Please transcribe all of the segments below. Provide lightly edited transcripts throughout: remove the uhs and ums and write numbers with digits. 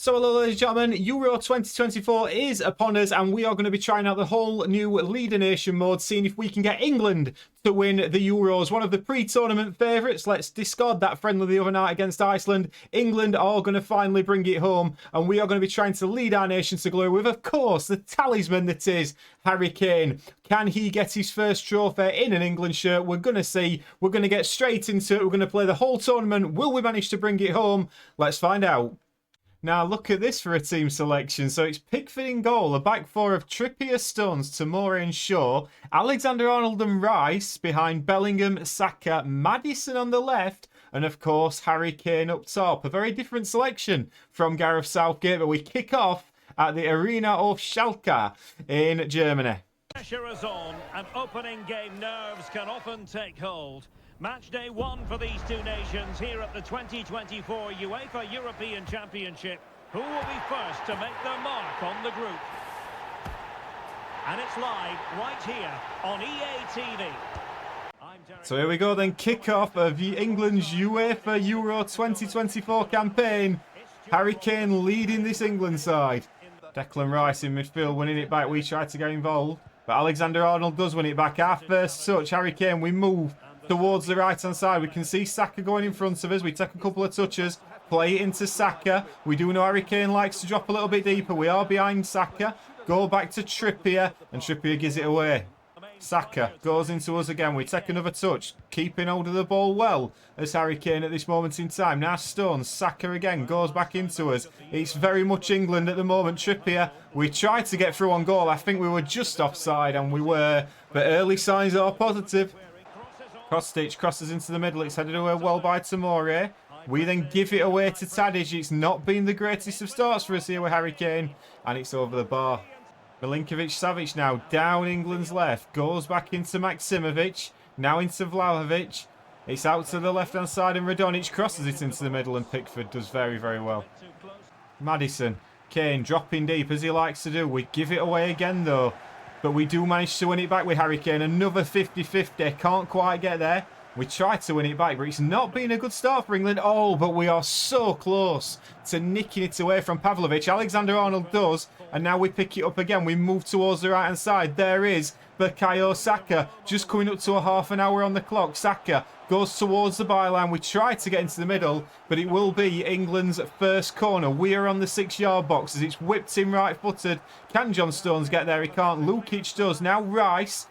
So hello ladies and gentlemen, Euro 2024 is upon us and we are going to be trying out the whole new Leader Nation mode, seeing if we can get England to win the Euros. One of the pre-tournament favourites. Let's discard that friendly the other night against Iceland. England are going to finally bring it home and we are going to be trying to lead our nation to glory with, of course, the talisman that is Harry Kane. Can he get his first trophy in an England shirt? We're going to see. We're going to get straight into it. We're going to play the whole tournament. Will we manage to bring it home? Let's find out. Now look at this for a team selection. So it's Pickford in goal, a back four of Trippier, Stones, Tomori and Shaw, Alexander-Arnold and Rice behind Bellingham, Saka, Maddison on the left, and of course Harry Kane up top. A very different selection from Gareth Southgate, but we kick off at the Arena of Schalke in Germany. Pressure is on and opening game nerves can often take hold. Match day one for these two nations here at the 2024 UEFA European Championship. Who will be first to make their mark on the group? And it's live right here on EA TV. So here we go then, kick-off of England's UEFA Euro 2024 campaign. Harry Kane leading this England side. Declan Rice in midfield winning it back. We tried to get involved, but Alexander-Arnold does win it back. Our first touch, Harry Kane, we move towards the right-hand side. We can see Saka going in front of us. We take a couple of touches, play it into Saka. We do know Harry Kane likes to drop a little bit deeper. We are behind Saka. Go back to Trippier, and Trippier gives it away. Saka goes into us again. We take another touch, keeping hold of the ball well as Harry Kane at this moment in time. Now Stones, Saka again, goes back into us. It's very much England at the moment. Trippier, we tried to get through on goal. I think we were just offside, and we were, but early signs are positive. Cross stitch crosses into the middle. It's headed away well by Tomori. We then give it away to Tadic. It's not been the greatest of starts for us here with Harry Kane, and it's over the bar. Milinkovic-Savic now down England's left. Goes back into Maksimovic. Now into Vlahovic. It's out to the left-hand side and Radonic crosses it into the middle and Pickford does very, very well. Maddison. Kane dropping deep as he likes to do. We give it away again though. But we do manage to win it back with Harry Kane. Another 50-50. Can't quite get there. We tried to win it back, but it's not been a good start for England. Oh, but we are so close to nicking it away from Pavlovic. Alexander-Arnold does. And now we pick it up again. We move towards the right-hand side. There is Bukayo Saka. Just coming up to a half an hour on the clock. Saka goes towards the byline. We tried to get into the middle, but it will be England's first corner. We are on the 6-yard box as it's whipped in right-footed. Can John Stones get there? He can't. Lukic does. Now Rice.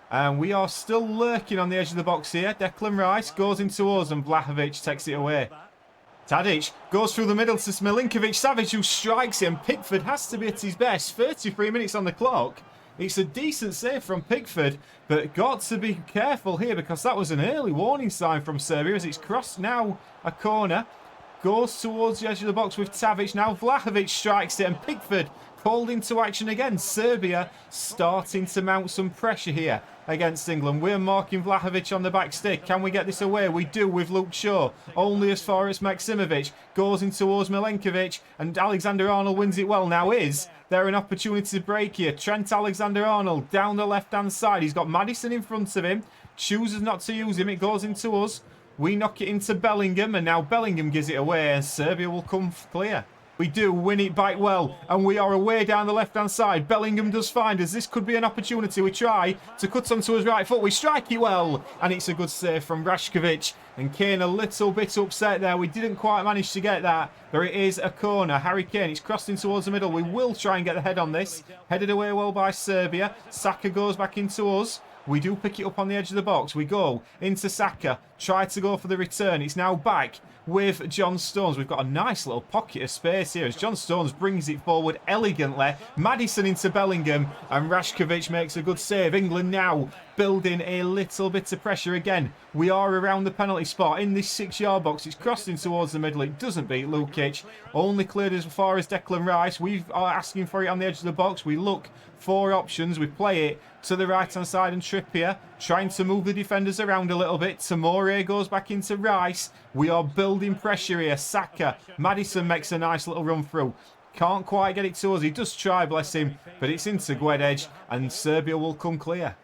And we are still lurking on the edge of the box here. Declan Rice goes into us and Vlahovic takes it away. Tadic goes through the middle to Milinkovic-Savic who strikes him. Pickford has to be at his best. 33 minutes on the clock. It's a decent save from Pickford, but got to be careful here because that was an early warning sign from Serbia as it's crossed now a corner. Goes towards the edge of the box with Savic. Now Vlahovic strikes it and Pickford called into action again. Serbia starting to mount some pressure here against England. We're marking Vlahovic on the back stick. Can we get this away? We do with Luke Shaw. Only as far as Maksimovic. Goes in towards Milenkovic and Alexander-Arnold wins it well. Now is there an opportunity to break here? Trent Alexander-Arnold down the left-hand side. He's got Maddison in front of him. Chooses not to use him. It goes into us. We knock it into Bellingham and now Bellingham gives it away and Serbia will come clear. We do win it back well and we are away down the left-hand side. Bellingham does find us. This could be an opportunity. We try to cut onto his right foot. We strike it well and it's a good save from Rashkovic. And Kane a little bit upset there. We didn't quite manage to get that. But it is a corner. Harry Kane, it's crossed in towards the middle. We will try and get the head on this. Headed away well by Serbia. Saka goes back into us. We do pick it up on the edge of the box. We go into Saka. Try to go for the return. It's now back with John Stones. We've got a nice little pocket of space here as John Stones brings it forward elegantly. Maddison into Bellingham and Rashkovic makes a good save. England now building a little bit of pressure again. We are around the penalty spot in this 6-yard box. It's crossed in towards the middle. It doesn't beat Lukic. Only cleared as far as Declan Rice. We are asking for it on the edge of the box. We look for options. We play it to the right-hand side and Trippier trying to move the defenders around a little bit. Tomori goes back into Rice. We are building pressure here. Saka. Maddison makes a nice little run through. Can't quite get it to us. He does try, bless him, but it's into Guedes and Serbia will come clear.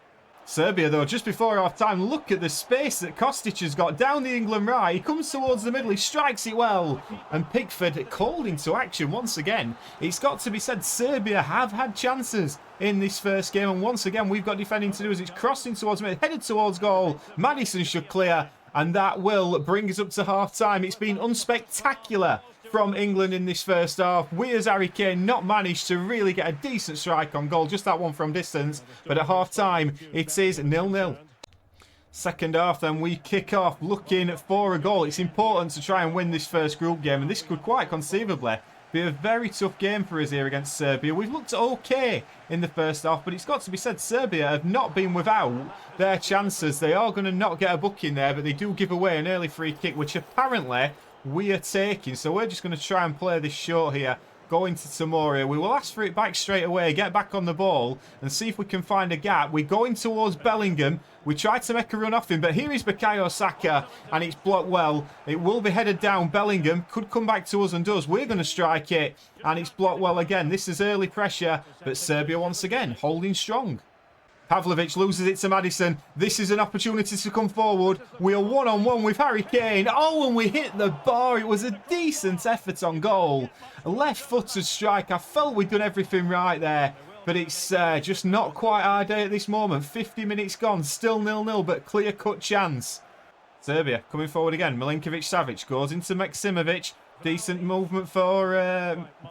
Serbia, though, just before half-time, look at the space that Kostic has got down the England right. He comes towards the middle, he strikes it well. And Pickford called into action once again. It's got to be said, Serbia have had chances in this first game. And once again, we've got defending to do as it's crossing towards me, headed towards goal. Maddison should clear, and that will bring us up to half-time. It's been unspectacular from England in this first half. We as Harry Kane not managed to really get a decent strike on goal, just that one from distance, but at half time it is 0-0. Second half then we kick off looking for a goal. It's important to try and win this first group game, and this could quite conceivably be a very tough game for us here against Serbia. We've looked okay in the first half, but it's got to be said, Serbia have not been without their chances. They are going to not get a booking there, but they do give away an early free kick, which apparently we are taking. So we're just going to try and play this short here. Go into Tomori. We will ask for it back straight away. Get back on the ball and see if we can find a gap. We're going towards Bellingham. We tried to make a run off him, but here is Bukayo Saka, and it's blocked well. It will be headed down. Bellingham could come back to us and does. We're going to strike it, and it's blocked well again. This is early pressure, but Serbia once again holding strong. Pavlovic loses it to Maddison. This is an opportunity to come forward. We are one-on-one with Harry Kane. Oh, and we hit the bar. It was a decent effort on goal. A left-footed strike. I felt we'd done everything right there, but it's just not quite our day at this moment. 50 minutes gone, still 0-0, but clear-cut chance. Serbia coming forward again. Milinkovic-Savic goes into Maksimovic. Decent movement for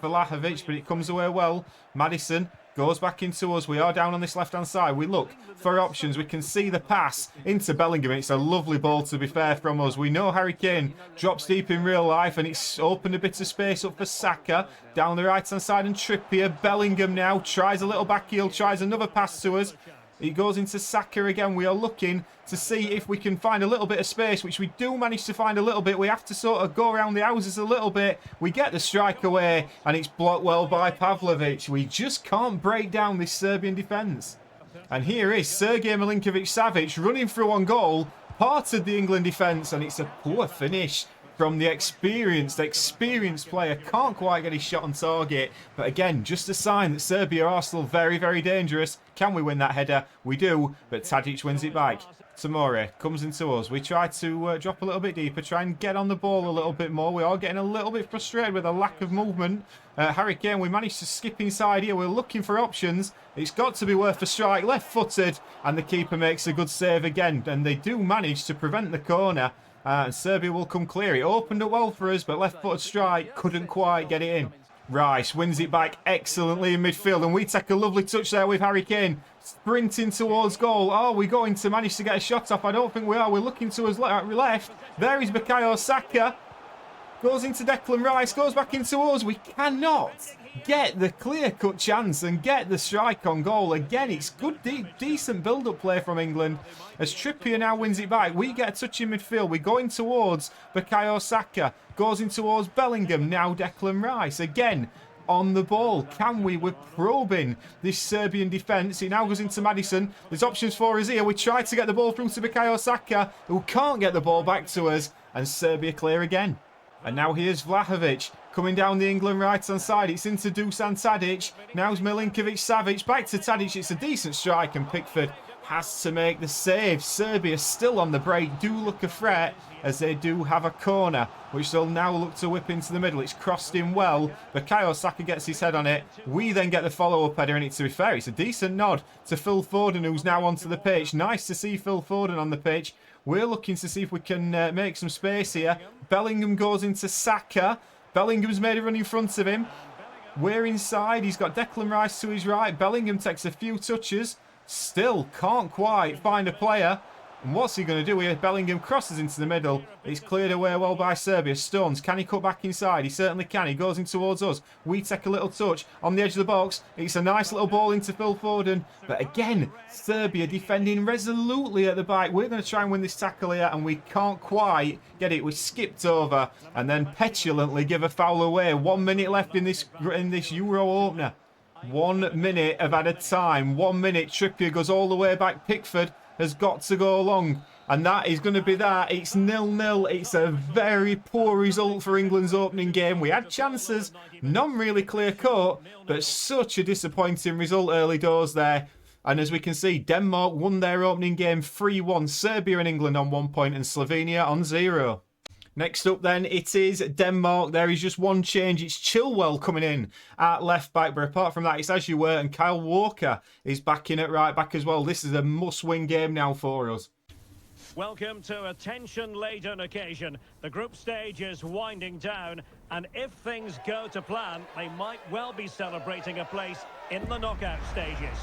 Vlahovic, but it comes away well. Maddison goes back into us. We are down on this left-hand side. We look for options. We can see the pass into Bellingham. It's a lovely ball, to be fair, from us. We know Harry Kane drops deep in real life, and it's opened a bit of space up for Saka. Down the right-hand side, and Trippier. Bellingham now tries a little back heel, tries another pass to us. He goes into Saka again. We are looking to see if we can find a little bit of space, which we do manage to find a little bit. We have to sort of go around the houses a little bit. We get the strike away, and it's blocked well by Pavlovic. We just can't break down this Serbian defence. And here is Sergej Milinkovic-Savic running through on goal, parted the England defence, and it's a poor finish from the experienced player. Can't quite get his shot on target. But again, just a sign that Serbia are still very, very dangerous. Can we win that header? We do, but Tadic wins it back. Tomori comes into us. We try to drop a little bit deeper, try and get on the ball a little bit more. We are getting a little bit frustrated with a lack of movement. Harry Kane, we managed to skip inside here. We're looking for options. It's got to be worth a strike. Left-footed, and the keeper makes a good save again. And they do manage to prevent the corner. And Serbia will come clear. It opened up well for us, but left-footed strike couldn't quite get it in. Rice wins it back excellently in midfield, and we take a lovely touch there with Harry Kane sprinting towards goal. Are we going to manage to get a shot off? I don't think we are. We're looking to his left. There is Bukayo Saka. Goes into Declan Rice, goes back into us. We cannot get the clear-cut chance and get the strike on goal. Again, it's good, decent build-up play from England. As Trippier now wins it back, we get a touch in midfield. We're going towards Bukayo Saka. Goes in towards Bellingham. Now Declan Rice. Again, on the ball. Can we? We're probing this Serbian defence. It now goes into Maddison. There's options for us here. We try to get the ball through to Bukayo Saka, who can't get the ball back to us. And Serbia clear again. And now here's Vlahovic coming down the England right-hand side. It's into Dusan Tadic. Now's Milinkovic-Savic. Back to Tadic. It's a decent strike, and Pickford has to make the save. Serbia still on the break. Do look a threat, as they do have a corner, which they'll now look to whip into the middle. It's crossed in well. Bukayo Saka gets his head on it. We then get the follow-up header, and to be fair, it's a decent nod to Phil Foden, who's now onto the pitch. Nice to see Phil Foden on the pitch. We're looking to see if we can make some space here. Bellingham goes into Saka. Bellingham's made a run in front of him. We're inside. He's got Declan Rice to his right. Bellingham takes a few touches. Still can't quite find a player. And what's he going to do here? Bellingham crosses into the middle. It's cleared away well by Serbia. Stones, can he cut back inside? He certainly can. He goes in towards us. We take a little touch on the edge of the box. It's a nice little ball into Phil Foden. But again, Serbia defending resolutely at the back. We're going to try and win this tackle here, and we can't quite get it. We skipped over and then petulantly give a foul away. 1 minute left in this Euro opener. 1 minute of added time. 1 minute. Trippier goes all the way back. Pickford has got to go along, and that is going to be that. It's 0-0. It's a very poor result for England's opening game. We had chances, none really clear cut, but such a disappointing result early doors there. And as we can see, Denmark won their opening game 3-1. Serbia and England on 1 point and Slovenia on 0. Next up then, it is Denmark. There is just one change. It's Chilwell coming in at left back. But apart from that, it's as you were. And Kyle Walker is back in at right back as well. This is a must-win game now for us. Welcome to a tension-laden occasion. The group stage is winding down. And if things go to plan, they might well be celebrating a place in the knockout stages.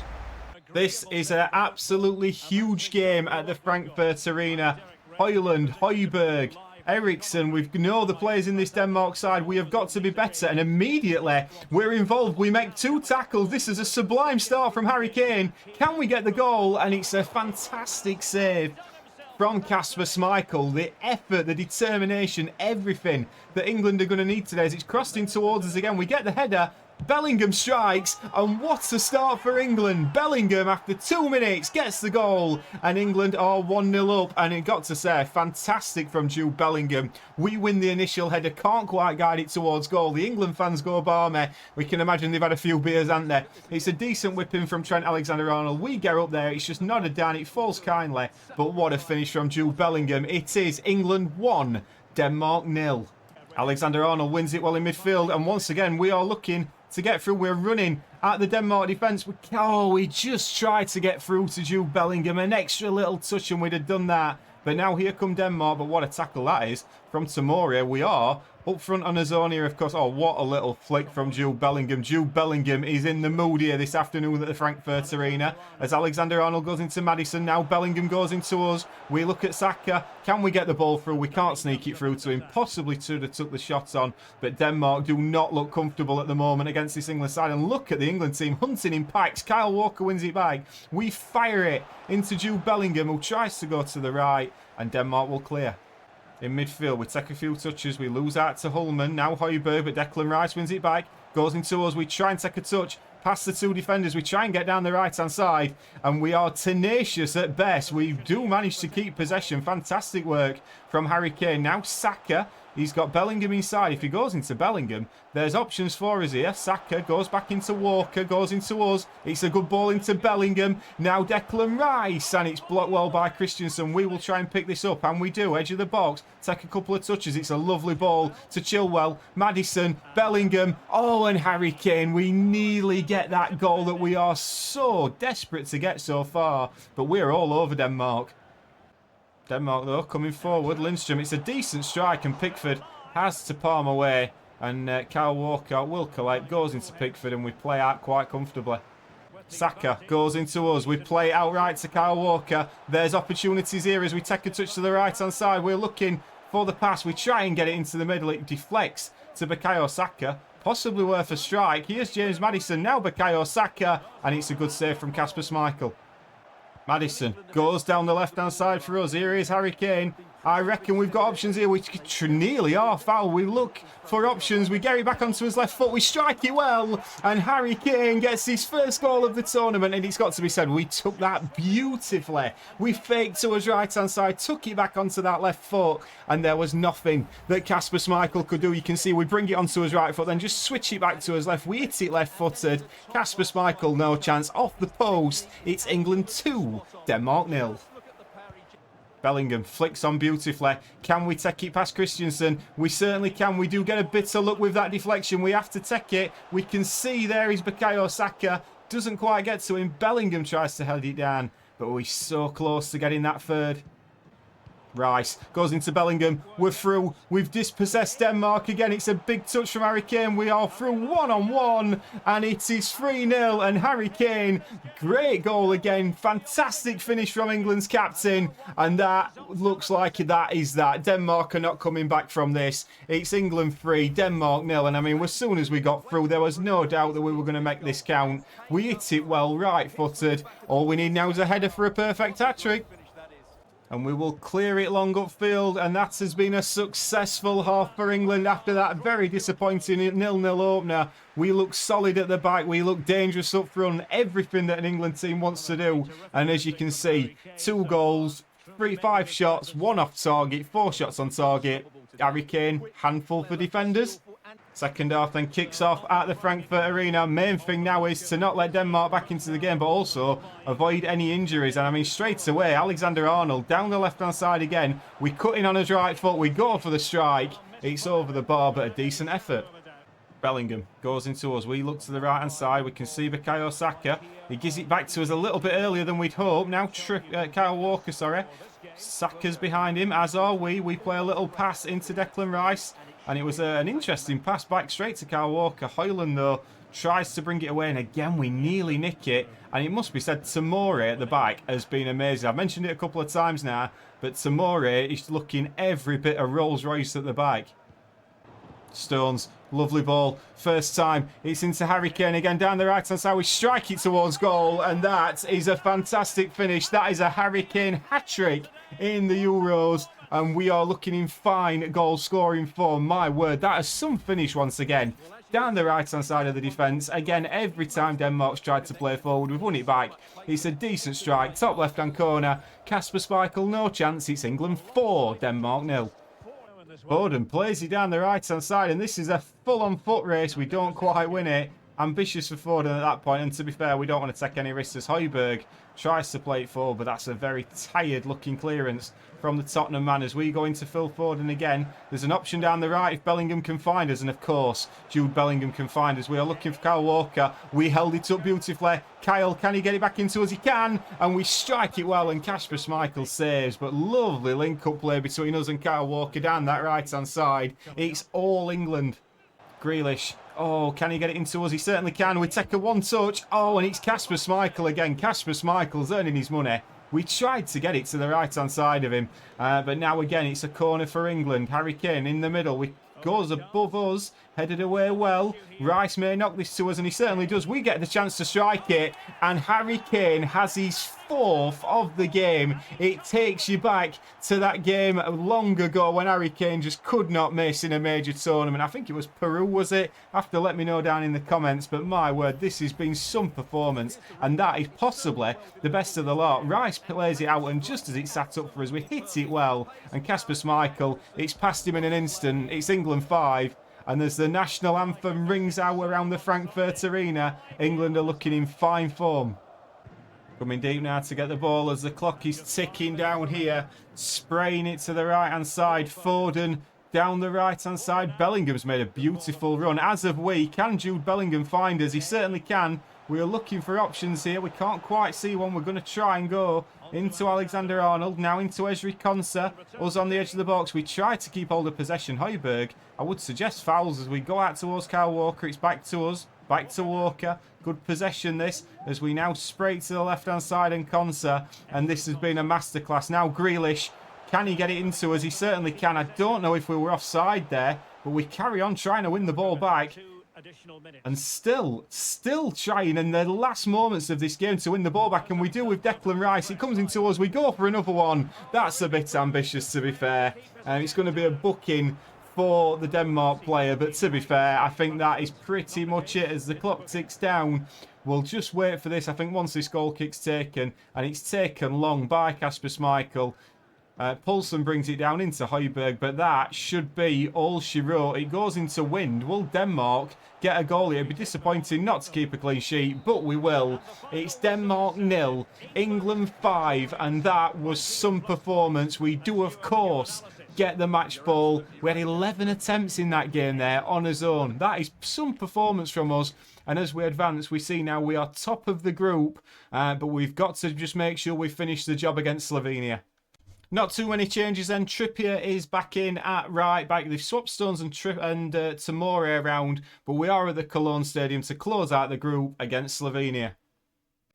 This is an absolutely huge game at the Frankfurt Arena. Højlund, Højbjerg, Eriksen, we know the players in this Denmark side. We have got to be better, and immediately we're involved. We make 2 tackles. This is a sublime start from Harry Kane. Can we get the goal? And it's a fantastic save from Kasper Schmeichel. The effort, the determination, everything that England are going to need today as it's crossed in towards us again. We get the header. Bellingham strikes, and what a start for England. Bellingham, after 2 minutes, gets the goal, and England are 1-0 up. And it got to say, fantastic from Jude Bellingham. We win the initial header, can't quite guide it towards goal. The England fans go balmy. We can imagine they've had a few beers, haven't they? It's a decent whipping from Trent Alexander-Arnold. We get up there, it's just nodded down, it falls kindly. But what a finish from Jude Bellingham. It is England 1, Denmark 0. Alexander-Arnold wins it well in midfield, and once again, we are looking to get through. We're running at the Denmark defence. We just tried to get through to Jude Bellingham. An extra little touch and we'd have done that. But now here come Denmark. But what a tackle that is from Tomori. We are up front on a zone here, of course. Oh, what a little flick from Jude Bellingham. Jude Bellingham is in the mood here this afternoon at the Frankfurt Arena. As Alexander-Arnold goes into Maddison. Now Bellingham goes into us. We look at Saka. Can we get the ball through? We can't sneak it through to him. Possibly should have took the shot on. But Denmark do not look comfortable at the moment against this England side. And look at the England team hunting in packs. Kyle Walker wins it back. We fire it into Jude Bellingham, who tries to go to the right. And Denmark will clear. In midfield, we take a few touches. We lose out to Hulman. Now Højbjerg, but Declan Rice wins it back. Goes into us. We try and take a touch. Past the 2 defenders. We try and get down the right-hand side. And we are tenacious at best. We do manage to keep possession. Fantastic work from Harry Kane. Now Saka. He's got Bellingham inside. If he goes into Bellingham, there's options for us here. Saka goes back into Walker, goes into us. It's a good ball into Bellingham. Now Declan Rice, and it's blocked well by Christensen. We will try and pick this up, and we do. Edge of the box, take a couple of touches. It's a lovely ball to Chilwell, Maddison, Bellingham. Oh, and Harry Kane. We nearly get that goal that we are so desperate to get so far. But we're all over Denmark. Denmark, though, coming forward. Lindstrom, it's a decent strike, and Pickford has to palm away. And Kyle Walker will collect, goes into Pickford, and we play out quite comfortably. Saka goes into us. We play outright to Kyle Walker. There's opportunities here as we take a touch to the right-hand side. We're looking for the pass. We try and get it into the middle. It deflects to Bukayo Saka. Possibly worth a strike. Here's James Maddison. Now Bukayo Saka. And it's a good save from Kasper Schmeichel. Maddison goes down the left-hand side for us. Here is Harry Kane. I reckon we've got options here. We nearly are foul. We look for options. We get it back onto his left foot. We strike it well. And Harry Kane gets his first goal of the tournament. And it's got to be said, we took that beautifully. We faked to his right-hand side, took it back onto that left foot. And there was nothing that Kasper Schmeichel could do. You can see we bring it onto his right foot, then just switch it back to his left. We hit it left-footed. Kasper Schmeichel, no chance. Off the post. It's England 2, Denmark 0. Bellingham flicks on beautifully. Can we take it past Christensen? We certainly can. We do get a bit of luck with that deflection. We have to take it. We can see there is Bukayo Saka. Doesn't quite get to him. Bellingham tries to head it down. But we're so close to getting that third. Rice goes into Bellingham. We're through. We've dispossessed Denmark again. It's a big touch from Harry Kane. We are through one-on-one. And it is 3-0. And Harry Kane, great goal again. Fantastic finish from England's captain. And that looks like that is that. Denmark are not coming back from this. It's England 3, Denmark 0. And I mean, as soon as we got through, there was no doubt that we were going to make this count. We hit it well, right-footed. All we need now is a header for a perfect hat-trick. And we will clear it long upfield. And that has been a successful half for England after that very disappointing 0-0 opener. We look solid at the back. We look dangerous up front. Everything that an England team wants to do. And as you can see, 2 goals, 5 shots, 1 off target, 4 shots on target. Harry Kane, handful for defenders. Second half then kicks off at the Frankfurt Arena. Main thing now is to not let Denmark back into the game, but also avoid any injuries. And I mean, straight away, Alexander-Arnold down the left-hand side again. We cut in on his right foot. We go for the strike. It's over the bar, but a decent effort. Bellingham goes into us. We look to the right-hand side. We can see Bukayo Saka. He gives it back to us a little bit earlier than we'd hoped. Now Kyle Walker, sorry. Saka's behind him, as are we. We play a little pass into Declan Rice. And it was an interesting pass back straight to Kyle Walker. Højlund, though, tries to bring it away. And again, we nearly nick it. And it must be said, Tomori at the back has been amazing. I've mentioned it a couple of times now. But Tomori is looking every bit of Rolls Royce at the back. Stones, lovely ball. First time, it's into Harry Kane again down the right-hand side. We strike it towards goal. And that is a fantastic finish. That is a Harry Kane hat-trick in the Euros. And we are looking in fine goal-scoring form. My word, that is some finish once again. Down the right-hand side of the defence. Again, every time Denmark's tried to play forward, we've won it back. It's a decent strike. Top left-hand corner. Kasper Schmeichel, no chance. It's England 4, Denmark 0. Foden plays it down the right-hand side. And this is a full-on foot race. We don't quite win it. Ambitious for Foden at that point. And to be fair, we don't want to take any risks as Højbjerg tries to play it forward. But that's a very tired-looking clearance from the Tottenham man as we go into Phil Foden again. There's an option down the right if Bellingham can find us. And of course, Jude Bellingham can find us. We are looking for Kyle Walker. We held it up beautifully. Kyle, can he get it back into us? He can. And we strike it well. And Kasper Schmeichel saves. But lovely link-up play between us and Kyle Walker down that right-hand side. It's all England. Grealish. Oh, can he get it into us? He certainly can. We take a one-touch. Oh, and it's Kasper Schmeichel again. Kasper Schmeichel's earning his money. We tried to get it to the right-hand side of him. But now again, it's a corner for England. Harry Kane in the middle. We goes above us. Headed away well. Rice may knock this to us, and he certainly does. We get the chance to strike it. And Harry Kane has his 4th of the game. It takes you back to that game long ago when Harry Kane just could not miss in a major tournament. I think it was Peru, was it? Have to let me know down in the comments. But my word, this has been some performance. And that is possibly the best of the lot. Rice plays it out, and just as it sat up for us, we hit it well. And Kasper Schmeichel, it's past him in an instant. It's England 5. And as the national anthem rings out around the Frankfurt Arena, England are looking in fine form. Coming deep now to get the ball as the clock is ticking down here. Spraying it to the right-hand side. Foden down the right-hand side. Bellingham's made a beautiful run. As of we, can Jude Bellingham find us? He certainly can. We are looking for options here. We can't quite see one. We're going to try and go into Alexander-Arnold. Now into Ezri Konsa. Us on the edge of the box. We try to keep hold of possession. Højbjerg, I would suggest fouls as we go out towards Kyle Walker. It's back to us. Back to Walker. Good possession this as we now spray to the left-hand side and Konsa. And this has been a masterclass. Now Grealish. Can he get it into us? He certainly can. I don't know if we were offside there. But we carry on trying to win the ball back. And still trying in the last moments of this game to win the ball back. And we do with Declan Rice. It comes into us. We go for another one. That's a bit ambitious, to be fair. And it's going to be a booking for the Denmark player. But to be fair, I think that is pretty much it. As the clock ticks down, we'll just wait for this. I think once this goal kick's taken, and it's taken long by Kasper Schmeichel, Poulsen brings it down into Højbjerg, but that should be all she wrote. It goes into wind. Will Denmark get a goal here? It'd be disappointing not to keep a clean sheet, but we will. It's Denmark 0, England 5, and that was some performance. We do, of course, get the match ball. We had 11 attempts in that game there on his own. That is some performance from us. And as we advance, we see now we are top of the group, but we've got to just make sure we finish the job against Slovenia. Not too many changes then. Trippier is back in at right back. They've swapped Stones and Tomori around, but we are at the Cologne Stadium to close out the group against Slovenia.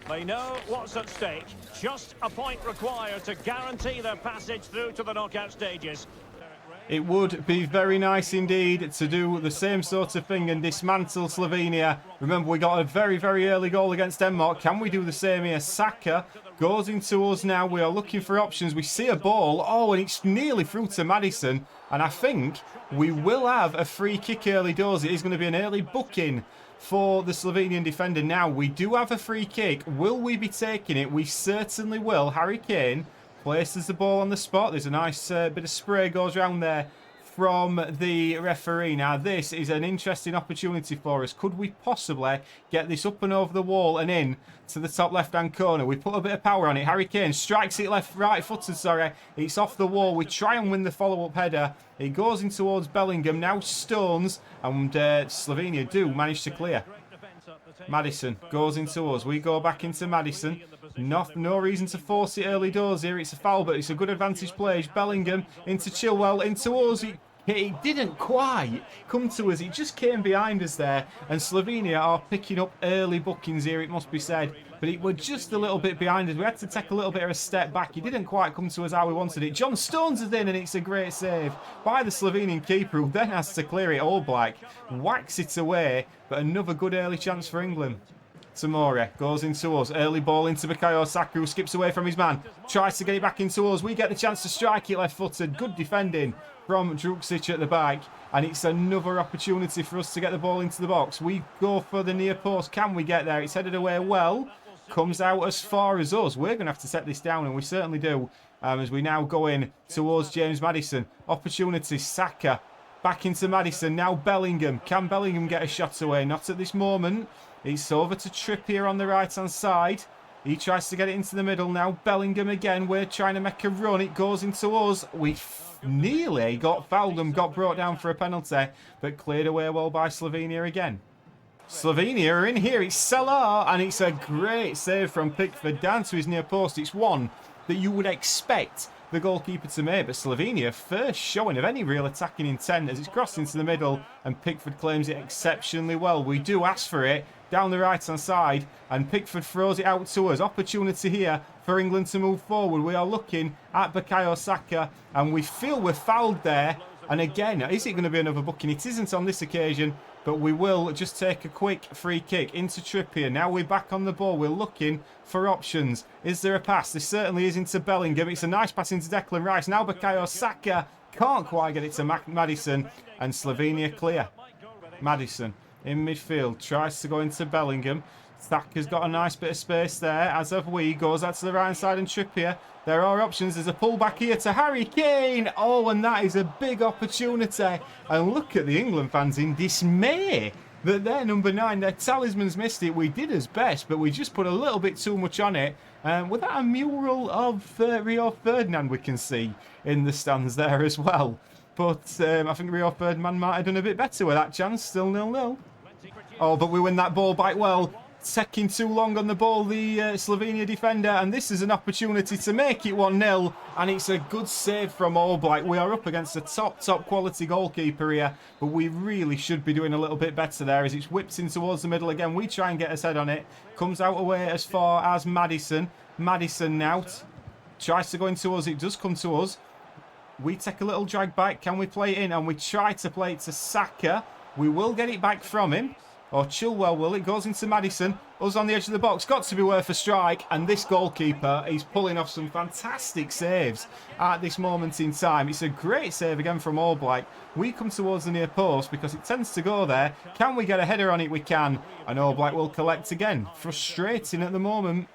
They know what's at stake. Just a point required to guarantee their passage through to the knockout stages. It would be very nice indeed to do the same sort of thing and dismantle Slovenia. Remember, we got a very, very early goal against Denmark. Can we do the same here? Saka goes into us now. We are looking for options. We see a ball. Oh, and it's nearly through to Maddison. And I think we will have a free kick early doors. It is going to be an early booking for the Slovenian defender. Now, we do have a free kick. Will we be taking it? We certainly will. Harry Kane places the ball on the spot. There's a nice bit of spray goes around there from the referee. Now, this is an interesting opportunity for us. Could we possibly get this up and over the wall and in to the top left-hand corner? We put a bit of power on it. Harry Kane strikes it right-footed, sorry. It's off the wall. We try and win the follow-up header. It goes in towards Bellingham. Now Stones and Slovenia do manage to clear. Maddison goes into us. We go back into Maddison. No reason to force it early doors here. It's a foul, but it's a good advantage play. Bellingham into Chilwell, into us. It didn't quite come to us. It just came behind us there. And Slovenia are picking up early bookings here, it must be said. But it was just a little bit behind us. We had to take a little bit of a step back. It didn't quite come to us how we wanted it. John Stones is in, and it's a great save by the Slovenian keeper, who then has to clear it. All Black whacks it away, but another good early chance for England. Tomori goes into us. Early ball into Bukayo Saka, who skips away from his man. Tries to get it back into us. We get the chance to strike it left-footed. Good defending from Drukšić at the back. And it's another opportunity for us to get the ball into the box. We go for the near post. Can we get there? It's headed away well. Comes out as far as us. We're going to have to set this down, and we certainly do. As we now go in towards James Maddison. Opportunity. Saka back into Maddison. Now Bellingham. Can Bellingham get a shot away? Not at this moment. It's over to Trippier on the right-hand side. He tries to get it into the middle. Now Bellingham again. We're trying to make a run. It goes into us. We nearly got fouled and got brought down for a penalty, but cleared away well by Slovenia again. Slovenia are in here. It's Salah, and it's a great save from Pickford down to his near post. It's one that you would expect the goalkeeper to make, but Slovenia first showing of any real attacking intent as it's crossed into the middle, and Pickford claims it exceptionally well. We do ask for it down the right-hand side, and Pickford throws it out to us. Opportunity here for England to move forward. We are looking at Bukayo Saka, and we feel we're fouled there. And again, is it going to be another booking? It isn't on this occasion, but we will just take a quick free kick into Trippier. Now we're back on the ball. We're looking for options. Is there a pass? There certainly is into Bellingham. It's a nice pass into Declan Rice. Now Bukayo Saka can't quite get it to Maddison, and Slovenia clear. Maddison in midfield tries to go into Bellingham. Saka's got a nice bit of space there, as have we. Goes out to the right side, and Trippier. There are options. There's a pull back here to Harry Kane. Oh, and that is a big opportunity. And look at the England fans in dismay that their number 9, their talisman's missed it. We did as best, but we just put a little bit too much on it. Was that a mural of Rio Ferdinand we can see in the stands there as well? But I think Rio Ferdinand might have done a bit better with that chance. Still 0-0. Oh, but we win that ball back well. Taking too long on the ball, the Slovenia defender, and this is an opportunity to make it 1-0, and it's a good save from All Black. We are up against a top quality goalkeeper here, but we really should be doing a little bit better there as it's whipped in towards the middle again. We try and get his head on it. Comes out away as far as Maddison. Maddison now tries to go into us. It does come to us. We take a little drag back. Can we play it in? And we try to play it to Saka. We will get it back from him. Or Chilwell will. It goes into Maddison. Us on the edge of the box. Got to be worth a strike. And this goalkeeper, he's pulling off some fantastic saves at this moment in time. It's a great save again from All Black. We come towards the near post because it tends to go there. Can we get a header on it? We can. And All Black will collect again. Frustrating at the moment.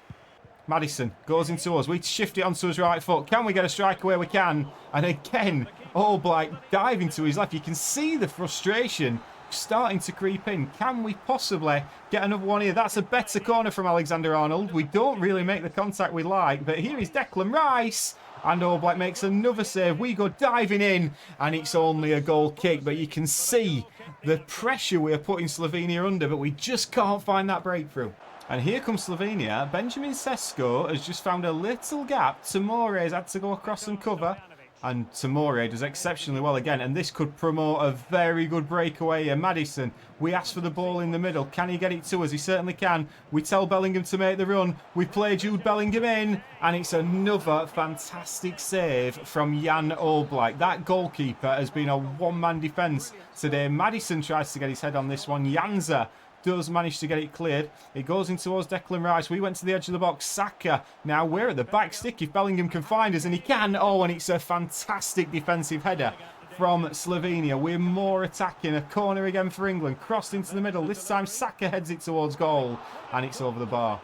Maddison goes into us. We shift it onto his right foot. Can we get a strike away? We can. And again, All Black diving to his left. You can see the frustration starting to creep in. Can we possibly get another one here? That's a better corner from Alexander-Arnold. We don't really make the contact we like, but here is Declan Rice, and All Black makes another save. We go diving in, and it's only a goal kick, but you can see the pressure we're putting Slovenia under, but we just can't find that breakthrough. And here comes Slovenia. Benjamin Sesko has just found a little gap. Tomori has had to go across and cover. And Tomori does exceptionally well again. And this could promote a very good breakaway here. Maddison, we ask for the ball in the middle. Can he get it to us? He certainly can. We tell Bellingham to make the run. We play Jude Bellingham in. And it's another fantastic save from Jan Oblak. That goalkeeper has been a one-man defence today. Maddison tries to get his head on this one. Janza does manage to get it cleared. It goes in towards Declan Rice. We went to the edge of the box. Saka. Now we're at the back stick if Bellingham can find us, and he can. Oh, and it's a fantastic defensive header from Slovenia. We're more attacking. A corner again for England. Crossed into the middle. This time Saka heads it towards goal, and it's over the bar.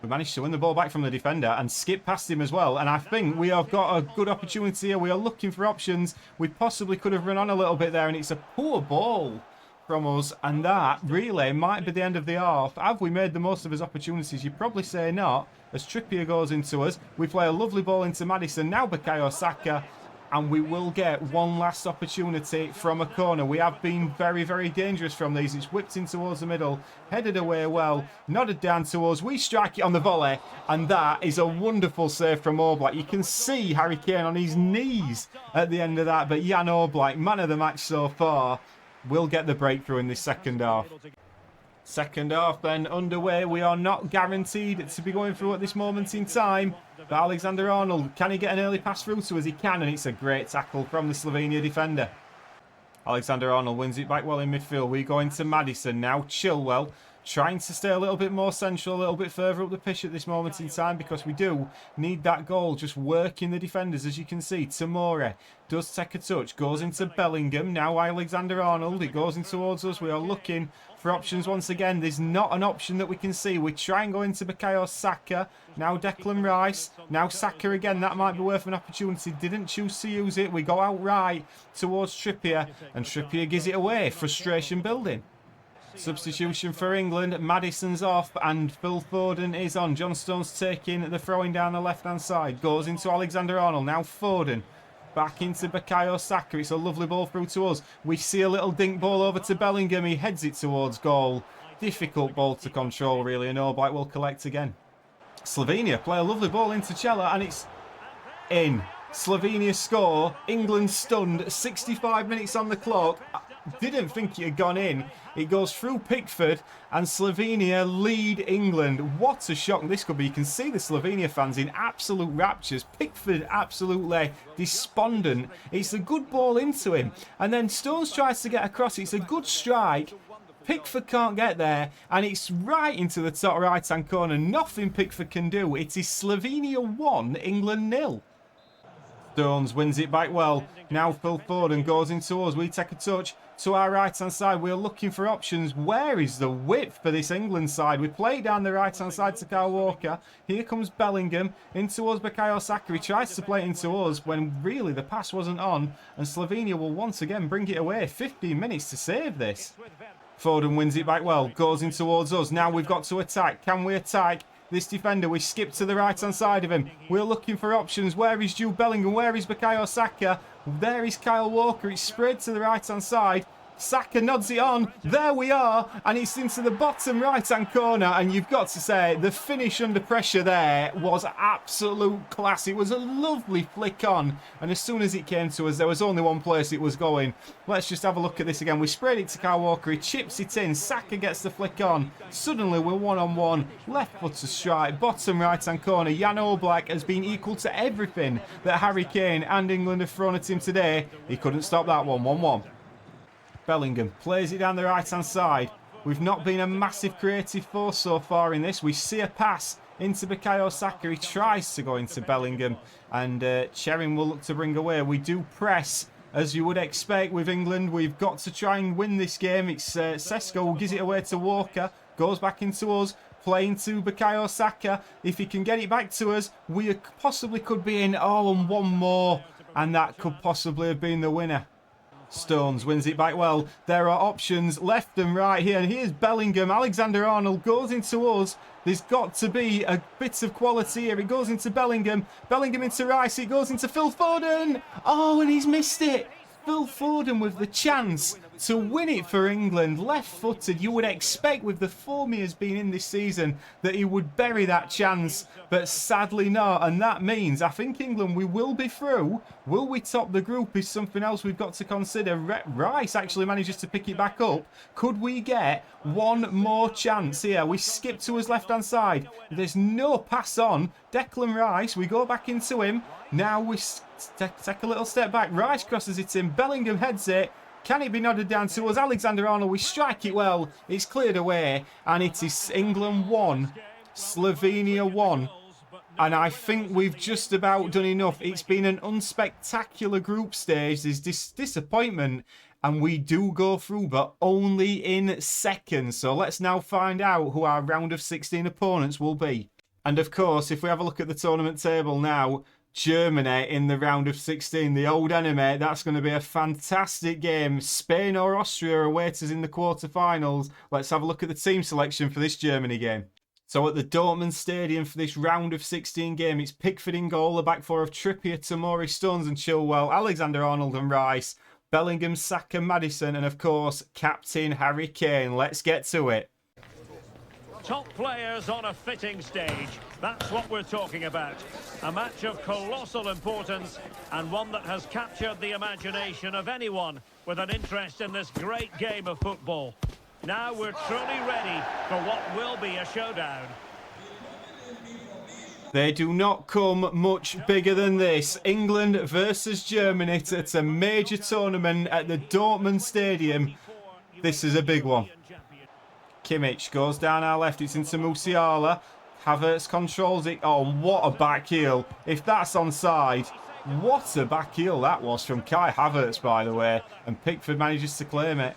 We managed to win the ball back from the defender and skip past him as well. And I think we have got a good opportunity here. We are looking for options. We possibly could have run on a little bit there, and it's a poor ball from us. And that really might be the end of the half. Have we made the most of his opportunities? You'd probably say not. As Trippier goes into us, we play a lovely ball into Maddison. Now Bukayo Saka. And we will get one last opportunity from a corner. We have been very, very dangerous from these. It's whipped in towards the middle, headed away well, nodded down to us. We strike it on the volley, and that is a wonderful save from Oblak. You can see Harry Kane on his knees at the end of that, but Jan Oblak, man of the match so far, will get the breakthrough in this second half. Second half then underway. We are not guaranteed to be going through at this moment in time. But Alexander-Arnold, can he get an early pass through to us? He can, and it's a great tackle from the Slovenia defender. Alexander-Arnold wins it back well in midfield. We go into Maddison now. Chilwell trying to stay a little bit more central, a little bit further up the pitch at this moment in time, because we do need that goal. Just working the defenders, as you can see. Tomori does take a touch, goes into Bellingham. Now Alexander-Arnold, it goes in towards us. We are looking for options once again. There's not an option that we can see. We try and go into Bukayo Saka. Now Declan Rice. Now Saka again. That might be worth an opportunity. Didn't choose to use it. We go out right towards Trippier, and Trippier gives it away. Frustration building. Substitution for England. Maddison's off and Phil Foden is on. John Stones taking the throwing down the left-hand side. Goes into Alexander-Arnold. Now Foden. Back into Bukayo Saka. It's a lovely ball through to us. We see a little dink ball over to Bellingham. He heads it towards goal. Difficult ball to control, really, and Oblak will collect again. Slovenia play a lovely ball into Cella, and it's in. Slovenia score. England stunned. 65 minutes on the clock. Didn't think it had gone in. It goes through Pickford, and Slovenia lead England. What a shock this could be. You can see the Slovenia fans in absolute raptures. Pickford absolutely despondent. It's a good ball into him, and then Stones tries to get across. It's a good strike. Pickford can't get there, and it's right into the top right-hand corner. Nothing Pickford can do. It is Slovenia 1, England 0. Stones wins it back well. Now Phil Foden goes into us. We take a touch to our right-hand side. We're looking for options. Where is the width for this England side? We play it down the right-hand side to Kyle Walker. Here comes Bellingham. Into us, Bukayo Saka. He tries to play it into us when really the pass wasn't on. And Slovenia will once again bring it away. 15 minutes to save this. Foden wins it back well. Goes in towards us. Now we've got to attack. Can we attack this defender? We skip to the right-hand side of him. We're looking for options. Where is Jude Bellingham? Where is Bukayo Saka? There is Kyle Walker. It's spread to the right-hand side. Saka nods it on. There we are. And it's into the bottom right-hand corner. And you've got to say, the finish under pressure there was absolute class. It was a lovely flick on. And as soon as it came to us, there was only one place it was going. Let's just have a look at this again. We sprayed it to Kyle Walker. He chips it in. Saka gets the flick on. Suddenly we're one-on-one. Left foot to strike. Bottom right-hand corner. Jan Oblak has been equal to everything that Harry Kane and England have thrown at him today. He couldn't stop that one. 1-1. Bellingham plays it down the right-hand side. We've not been a massive creative force so far in this. We see a pass into Bukayo Saka. He tries to go into Bellingham, and Cherin will look to bring away. We do press, as you would expect with England. We've got to try and win this game. It's Sesko who gives it away to Walker. Goes back into us. Playing to Bukayo Saka. If he can get it back to us, we possibly could be in. Oh, and one more. And that could possibly have been the winner. Stones wins it back well. There are options left and right here. And here's Bellingham. Alexander-Arnold goes into us. There's got to be a bit of quality here. It goes into Bellingham. Bellingham into Rice. It goes into Phil Foden. Oh, and he's missed it. Phil Foden with the chance to win it for England. Left-footed. You would expect with the form he has been in this season that he would bury that chance. But sadly not. And that means, I think England, we will be through. Will we top the group is something else we've got to consider. Rice actually manages to pick it back up. Could we get one more chance here? We skip to his left-hand side. There's no pass on. Declan Rice, we go back into him. Now we take a little step back. Rice crosses it in. Bellingham heads it. Can it be nodded down to us? Alexander-Arnold, we strike it well. It's cleared away. And it is England 1, Slovenia 1. And I think we've just about done enough. It's been an unspectacular group stage. There's disappointment. And we do go through, but only in seconds. So let's now find out who our round of 16 opponents will be. And of course, if we have a look at the tournament table now, Germany in the round of 16, the old enemy, that's going to be a fantastic game. Spain or Austria await us in the quarterfinals. Let's have a look at the team selection for this Germany game. So at the Dortmund Stadium for this round of 16 game, it's Pickford in goal, the back four of Trippier, Tomori, Stones and Chilwell, Alexander-Arnold and Rice, Bellingham, Saka, Maddison and of course, captain Harry Kane. Let's get to it. Top players on a fitting stage. That's what we're talking about. A match of colossal importance and one that has captured the imagination of anyone with an interest in this great game of football. Now we're truly ready for what will be a showdown. They do not come much bigger than this. England versus Germany. It's a major tournament at the Dortmund Stadium. This is a big one. Kimmich goes down our left. It's into Musiala. Havertz controls it. Oh, what a back heel. If that's onside, what a back heel that was from Kai Havertz, by the way. And Pickford manages to claim it.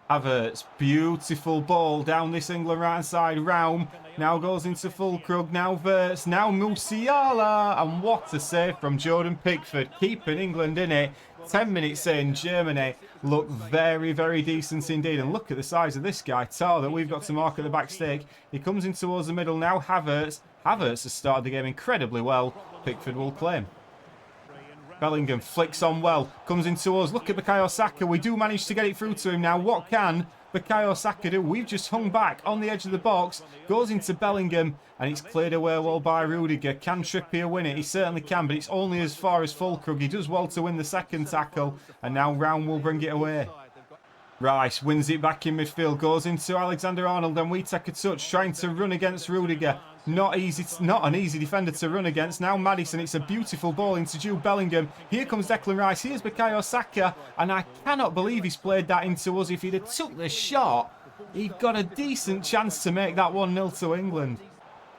Havertz, beautiful ball down this England right-hand side. Raum now goes into Fulkrug. Now Verts. Now Musiala. And what a save from Jordan Pickford. Keeping England in it. 10 minutes in, Germany look very, very decent indeed. And look at the size of this guy, Tar, that we've got to mark at the back stick. He comes in towards the middle now. Havertz. Havertz has started the game incredibly well. Pickford will claim. Bellingham flicks on well. Comes in towards. Look at Bukayo Saka. We do manage to get it through to him now. What can Bukayo Saka do? We've just hung back on the edge of the box. Goes into Bellingham. And it's cleared away well by Rudiger. Can Trippier win it? He certainly can, but it's only as far as Fulkrug. He does well to win the second tackle. And now Raum will bring it away. Rice wins it back in midfield. Goes into Alexander-Arnold. And we take a touch. Trying to run against Rudiger. Not an easy defender to run against. Now Maddison. It's a beautiful ball into Jude Bellingham. Here comes Declan Rice. Here's Bukayo Saka. And I cannot believe he's played that into us. If he'd have took the shot, he'd got a decent chance to make that 1-0 to England.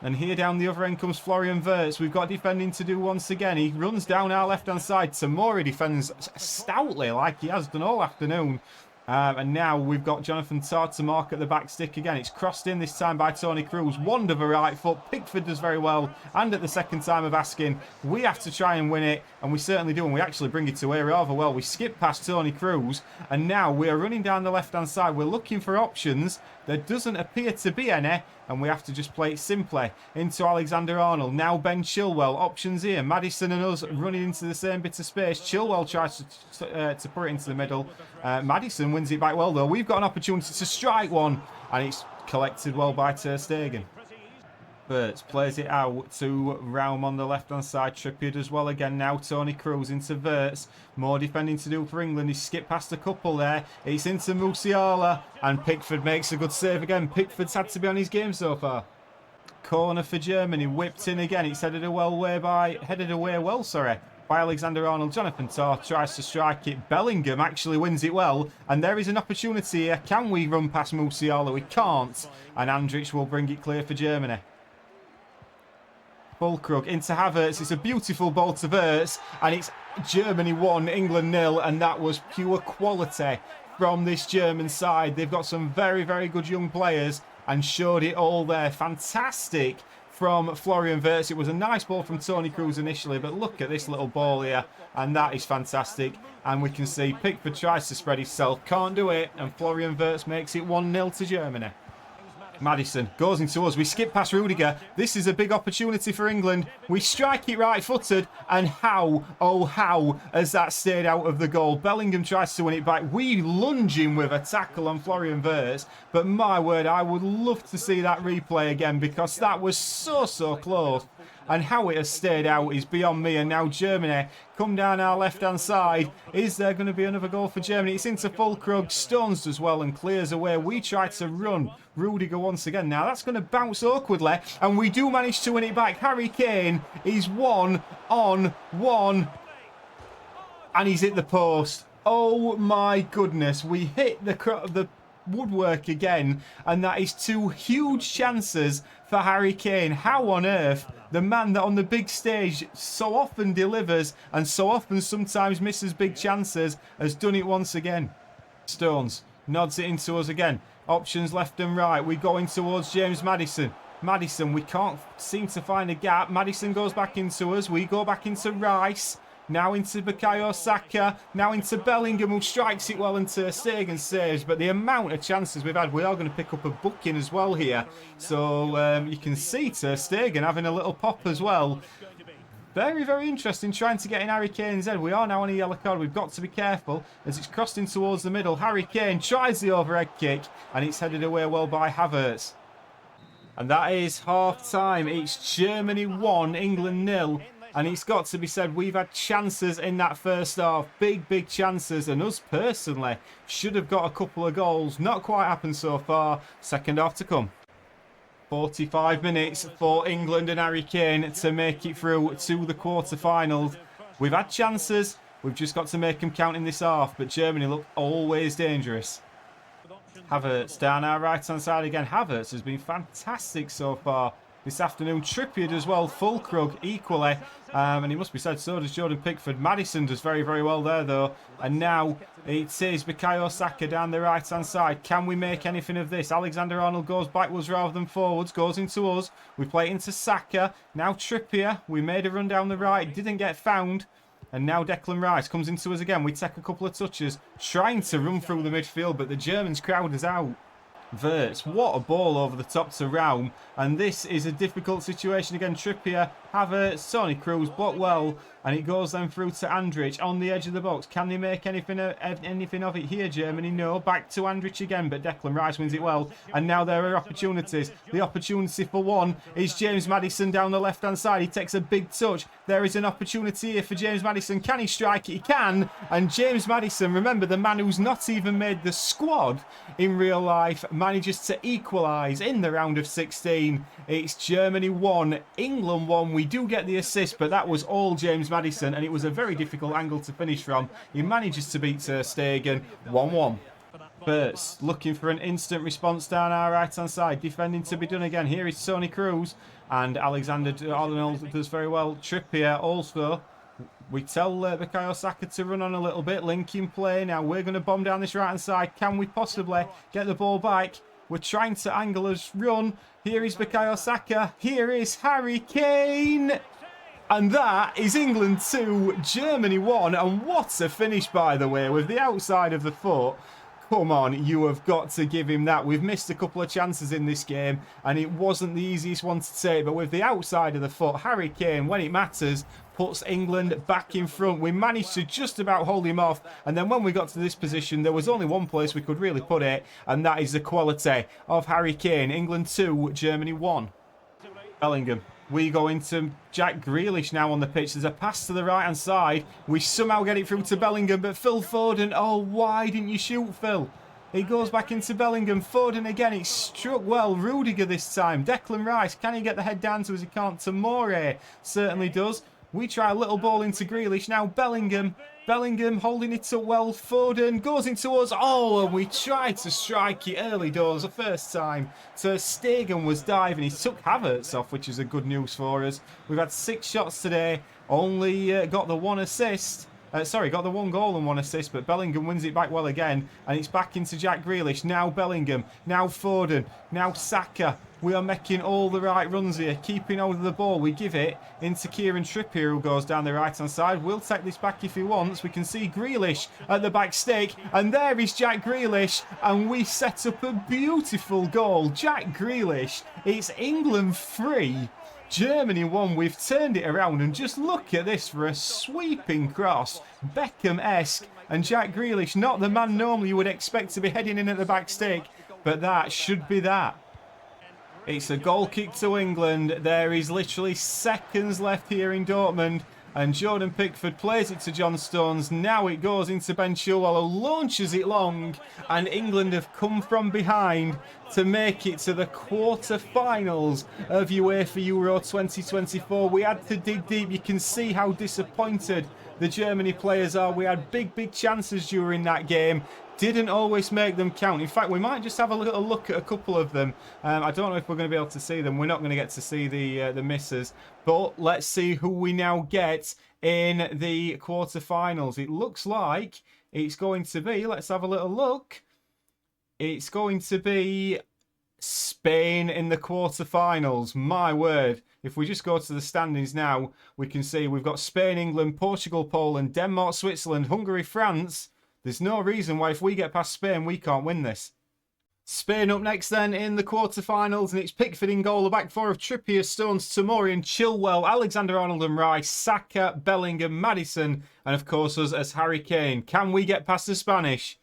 And here down the other end comes Florian Wirtz. We've got defending to do once again. He runs down our left-hand side. Tomori defends stoutly like he has done all afternoon. And now we've got Jonathan Tah to mark at the back stick again. It's crossed in this time by Toni Kroos. Wand of a right foot. Pickford does very well. And at the second time of asking, we have to try and win it. And we certainly do. And we actually bring it away rather well. We skip past Toni Kroos. And now we're running down the left-hand side. We're looking for options. There doesn't appear to be any. And we have to just play it simply into Alexander-Arnold. Now Ben Chilwell. Options here. Maddison and us running into the same bit of space. Chilwell tries to put it into the middle. Maddison wins it back well, though. We've got an opportunity to strike one. And it's collected well by Ter Stegen. Wirtz plays it out to Raum on the left-hand side. Trippier does well again now. Toni Kroos into Wirtz. More defending to do for England. He skipped past a couple there. It's into Musiala. And Pickford makes a good save again. Pickford's had to be on his game so far. Corner for Germany. Whipped in again. It's headed away well by Alexander-Arnold. Jonathan Tah tries to strike it. Bellingham actually wins it well. And there is an opportunity here. Can we run past Musiala? We can't. And Andrich will bring it clear for Germany. Fulkrug into Havertz. It's a beautiful ball to Wirtz. And it's Germany 1, England 0. And that was pure quality from this German side. They've got some very, very good young players and showed it all there. Fantastic from Florian Wirtz. It was a nice ball from Toni Kroos initially, but look at this little ball here. And that is fantastic. And we can see Pickford tries to spread himself. Can't do it. And Florian Wirtz makes it 1-0 to Germany. Maddison goes into us. We skip past Rudiger. This is a big opportunity for England. We strike it right-footed. And how, oh how, has that stayed out of the goal? Bellingham tries to win it back. We lunge in with a tackle on Florian Wirtz. But my word, I would love to see that replay again because that was so close. And how it has stayed out is beyond me. And now Germany come down our left-hand side. Is there going to be another goal for Germany? It's into Fulkrug. Stones does well and clears away. We try to run Rudiger once again. Now that's going to bounce awkwardly. And we do manage to win it back. Harry Kane is 1-on-1. And he's hit the post. Oh my goodness. We hit the woodwork again. And that is two huge chances for Harry Kane. How on earth? The man that on the big stage so often delivers and so often sometimes misses big chances has done it once again. Stones nods it into us again. Options left and right. We go in towards James Maddison. Maddison, we can't seem to find a gap. Maddison goes back into us. We go back into Rice. Now into Bukayo Saka. Now into Bellingham, who strikes it well, and Ter Stegen saves. But the amount of chances we've had, we are going to pick up a booking as well here. So you can see Ter Stegen having a little pop as well. Very, very interesting, trying to get in Harry Kane's head. We are now on a yellow card. We've got to be careful as it's crossed in towards the middle. Harry Kane tries the overhead kick, and it's headed away well by Havertz. And that is half-time. It's Germany 1, England 0. And it's got to be said, we've had chances in that first half. Big, big chances. And us personally should have got a couple of goals. Not quite happened so far. Second half to come. 45 minutes for England and Harry Kane to make it through to the quarter-finals. We've had chances. We've just got to make them count in this half. But Germany look always dangerous. Havertz down our right-hand side again. Havertz has been fantastic so far this afternoon. Trippier as well. Fulkrug equally. And he must be said, so does Jordan Pickford. Maddison does very, very well there, though. And now it is Bukayo Saka down the right-hand side. Can we make anything of this? Alexander-Arnold goes backwards rather than forwards. Goes into us. We play it into Saka. Now Trippier. We made a run down the right. Didn't get found. And now Declan Rice comes into us again. We take a couple of touches. Trying to run through the midfield, but the Germans crowd us out. Wirtz, what a ball over the top to Raum. And this is a difficult situation again. Trippier, Havertz, Toni Kroos blocked well. And it goes then through to Andrich on the edge of the box. Can they make anything of it here, Germany? No. Back to Andrich again, but Declan Rice wins it well. And now there are opportunities. The opportunity for one is James Maddison down the left-hand side. He takes a big touch. There is an opportunity here for James Maddison. Can he strike it? He can. And James Maddison, remember, the man who's not even made the squad in real life, manages to equalise in the round of 16. It's Germany 1, England 1. We do get the assist, but that was all James Maddison, and it was a very difficult angle to finish from. He manages to beat Ter Stegen 1-1. Wirtz looking for an instant response down our right-hand side. Defending to be done again. Here is Toni Kroos, and Alexander-Arnold does very well. Trippier also. We tell Bukayo Saka to run on a little bit. Linking play. Now we're going to bomb down this right-hand side. Can we possibly get the ball back? We're trying to angle us run. Here is Bukayo Saka. Here is Harry Kane. And that is England 2, Germany 1. And what a finish, by the way, with the outside of the foot. Come on, you have got to give him that. We've missed a couple of chances in this game, and it wasn't the easiest one to take. But with the outside of the foot, Harry Kane, when it matters, puts England back in front. We managed to just about hold him off. And then when we got to this position, there was only one place we could really put it, and that is the quality of Harry Kane. England 2, Germany 1. Bellingham. We go into Jack Grealish now on the pitch. There's a pass to the right-hand side. We somehow get it through to Bellingham, but Phil Foden, oh, why didn't you shoot, Phil? He goes back into Bellingham. Foden again, it's struck well. Rudiger this time. Declan Rice, can he get the head down to us? He can't. Tomori certainly does. We try a little ball into Grealish. Now Bellingham. Bellingham holding it up well. Foden goes into us. Oh, and we tried to strike it early doors the first time. Ter Stegen was diving. He took Havertz off, which is a good news for us. We've had 6 shots today. Only got the 1 assist. Got the 1 goal and 1 assist, but Bellingham wins it back well again. And it's back into Jack Grealish. Now Bellingham. Now Foden. Now Saka. We are making all the right runs here. Keeping hold of the ball. We give it into Kieran Trippier, who goes down the right-hand side. We'll take this back if he wants. We can see Grealish at the back stick. And there is Jack Grealish. And we set up a beautiful goal. Jack Grealish. It's England 3. Germany 1. We've turned it around, and just look at this for a sweeping cross. Beckham-esque. And Jack Grealish, not the man normally you would expect to be heading in at the back stick, but that should be that. It's a goal kick to England. There is literally seconds left here in Dortmund. And Jordan Pickford plays it to John Stones. Now it goes into Ben Chilwell, who launches it long. And England have come from behind to make it to the quarter-finals of UEFA Euro 2024. We had to dig deep. You can see how disappointed the Germany players are. We had big, big chances during that game. Didn't always make them count. In fact, we might just have a little look at a couple of them. I don't know if we're going to be able to see them. We're not going to get to see the misses. But let's see who we now get in the quarterfinals. It looks like it's going to be, let's have a little look. It's going to be Spain. Spain in the quarterfinals. My word. If we just go to the standings now, we can see we've got Spain, England, Portugal, Poland, Denmark, Switzerland, Hungary, France. There's no reason why if we get past Spain, we can't win this. Spain up next then in the quarterfinals, and it's Pickford in goal, the back four of Trippier, Stones, Tomori, Chilwell, Alexander-Arnold and Rice, Saka, Bellingham, Maddison, and of course us as Harry Kane. Can we get past the Spanish?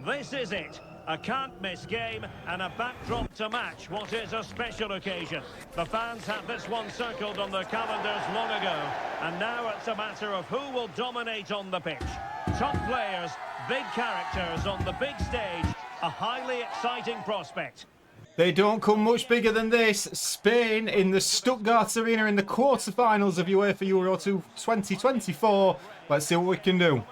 This is it. A can't-miss game and a backdrop to match what is a special occasion. The fans had this one circled on their calendars long ago, and now it's a matter of who will dominate on the pitch. Top players, big characters on the big stage, a highly exciting prospect. They don't come much bigger than this. Spain in the Stuttgart Arena in the quarterfinals of UEFA Euro 2024. Let's see what we can do.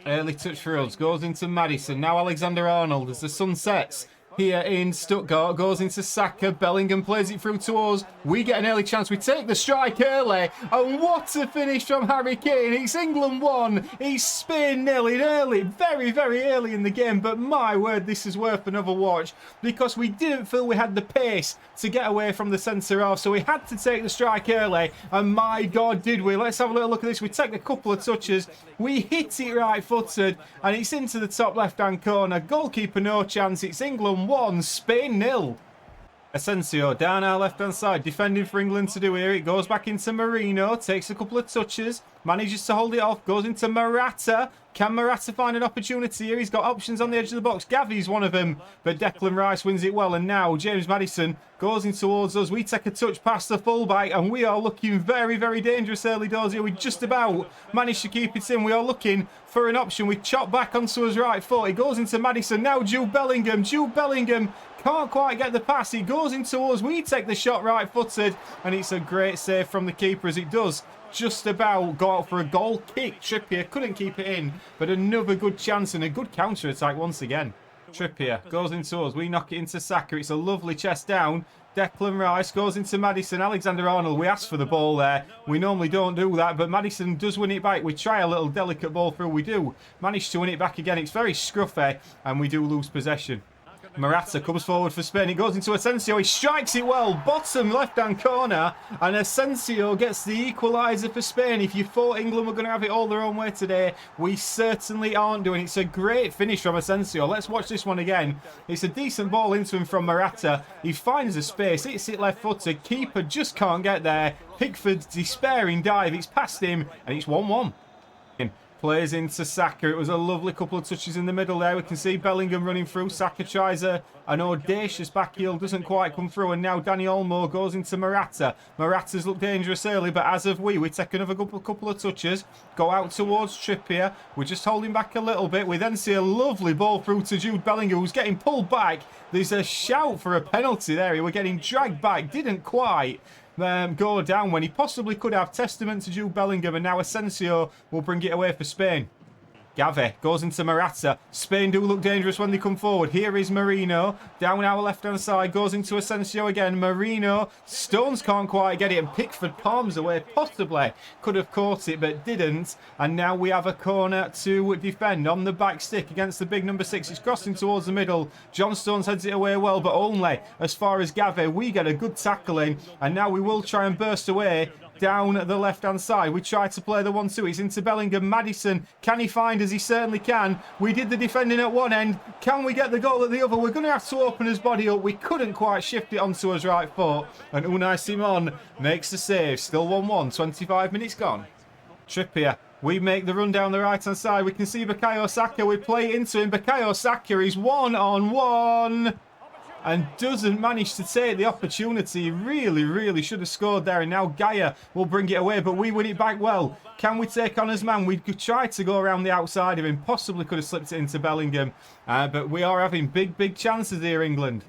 Early touch for us, goes into Maddison, now Alexander-Arnold as the sun sets here in Stuttgart, goes into Saka, Bellingham plays it through to us, we get an early chance, we take the strike early, and what a finish from Harry Kane. It's England 1, it's Spain 0 in early, very early in the game, but my word, this is worth another watch, because we didn't feel we had the pace to get away from the centre-half, so we had to take the strike early, and my God, did we. Let's have a little look at this. We take a couple of touches, we hit it right-footed, and it's into the top left-hand corner. Goalkeeper no chance, it's England 1, Spain 0. Asensio down our left-hand side, defending for England to do here. It goes back into Marino, takes a couple of touches, manages to hold it off, goes into Morata. Can Morata find an opportunity here? He's got options on the edge of the box. Gavi's one of them, but Declan Rice wins it well. And now James Maddison goes in towards us. We take a touch past the fullback, and we are looking very dangerous early doors here. We just about managed to keep it in. We are looking for an option. We chop back onto his right foot. It goes into Maddison. Now Jude Bellingham. Jude Bellingham can't quite get the pass. He goes into us. We take the shot right-footed, and it's a great save from the keeper as it does just about go out for a goal kick. Trippier couldn't keep it in, but another good chance and a good counter-attack once again. Trippier goes into us. We knock it into Saka. It's a lovely chest down. Declan Rice goes into Maddison. Alexander-Arnold, we asked for the ball there. We normally don't do that, but Maddison does win it back. We try a little delicate ball through. We do manage to win it back again. It's very scruffy, and we do lose possession. Morata comes forward for Spain. It goes into Asensio. He strikes it well. Bottom left-hand corner. And Asensio gets the equaliser for Spain. If you thought England were going to have it all their own way today, we certainly aren't doing. It's a great finish from Asensio. Let's watch this one again. It's a decent ball into him from Morata. He finds a space. Hits it left-footed. Keeper just can't get there. Pickford's despairing dive. It's past him. And it's 1-1. Plays into Saka. It was a lovely couple of touches in the middle there. We can see Bellingham running through. Saka tries an audacious back heel. Doesn't quite come through. And now Danny Olmo goes into Morata. Morata's looked dangerous early, but as of we take another couple of touches. Go out towards Trippier. We're just holding back a little bit. We then see a lovely ball through to Jude Bellingham, who's getting pulled back. There's a shout for a penalty there. We're getting dragged back. Didn't quite go down when he possibly could have. Testament to Jude Bellingham, and now Asensio will bring it away for Spain. Gavi goes into Morata. Spain do look dangerous when they come forward. Here is Marino. Down our left-hand side. Goes into Asensio again. Marino. Stones can't quite get it. And Pickford palms away. Possibly could have caught it, but didn't. And now we have a corner to defend on the back stick against the big number 6. It's crossing towards the middle. John Stones heads it away well, but only as far as Gavi. We get a good tackle in. And now we will try and burst away down the left-hand side. We try to play the 1-2. It's into Bellingham. Maddison, can he find us? He certainly can. We did the defending at one end. Can we get the goal at the other? We're going to have to open his body up. We couldn't quite shift it onto his right foot. And Unai Simon makes the save. Still 1-1. 25 minutes gone. Trippier. We make the run down the right-hand side. We can see Bukayo Saka. We play into him. Bukayo Saka is 1-on-1. And doesn't manage to take the opportunity. Really should have scored there. And now Gaia will bring it away, but we win it back well. Can we take on his man? We could try to go around the outside of him. Possibly could have slipped it into Bellingham. But we are having big chances here, England.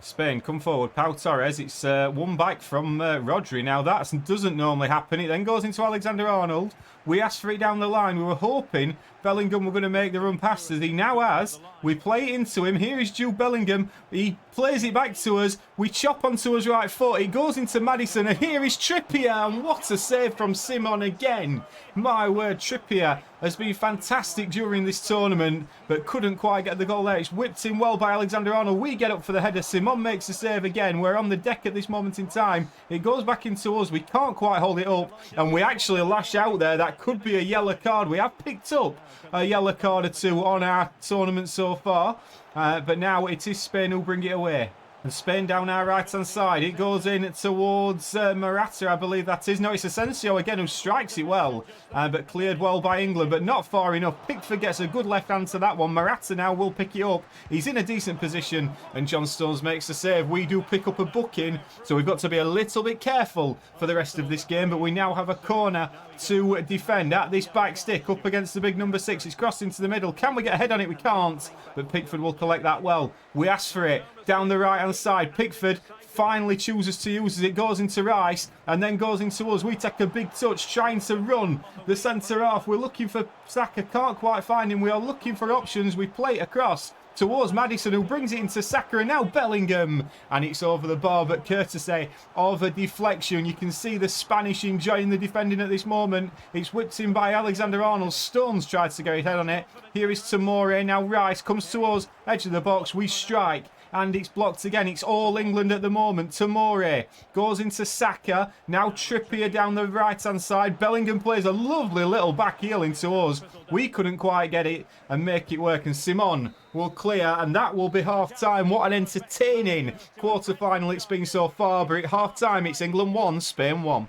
Spain come forward. Pau Torres. It's one back from Rodri. Now that doesn't normally happen. It then goes into Alexander-Arnold. We asked for it down the line. We were hoping Bellingham were going to make the run past us. He now has. We play into him. Here is Jude Bellingham. He plays it back to us. We chop onto his right foot. It goes into Maddison. And here is Trippier. And what a save from Simon again. My word, Trippier has been fantastic during this tournament, but couldn't quite get the goal there. It's whipped in well by Alexander-Arnold. We get up for the header. Simon makes the save again. We're on the deck at this moment in time. It goes back into us. We can't quite hold it up, and we actually lash out there. That could be a yellow card. We have picked up a yellow card or two on our tournament so far, but now it is Spain who bring it away. And Spain down our right-hand side. It goes in towards Morata, I believe that is. No, it's Asensio again who strikes it well. But cleared well by England, but not far enough. Pickford gets a good left hand to that one. Morata now will pick it up. He's in a decent position, and John Stones makes the save. We do pick up a booking, so we've got to be a little bit careful for the rest of this game. But we now have a corner to defend at this back stick up against the big number 6. It's crossed into the middle. Can we get a head on it? We can't, but Pickford will collect that well. We ask for it down the right hand side. Pickford finally chooses to use it. It goes into Rice and then goes into us. We take a big touch trying to run the centre half. We're looking for Saka, can't quite find him. We are looking for options. We play it across towards Maddison, who brings it into Saka, and now Bellingham, and it's over the bar, but courtesy of a deflection. You can see the Spanish enjoying the defending at this moment. It's whipped in by Alexander-Arnold. Stones tried to get his head on it. Here is Tomori. Now Rice comes to us, edge of the box. We strike, and it's blocked again. It's all England at the moment. Tomori goes into Saka. Now Trippier down the right-hand side. Bellingham plays a lovely little back heel into us. We couldn't quite get it and make it work. And Simon will clear, and that will be half-time. What an entertaining quarter-final it's been so far. But at half-time, it's England 1, Spain 1.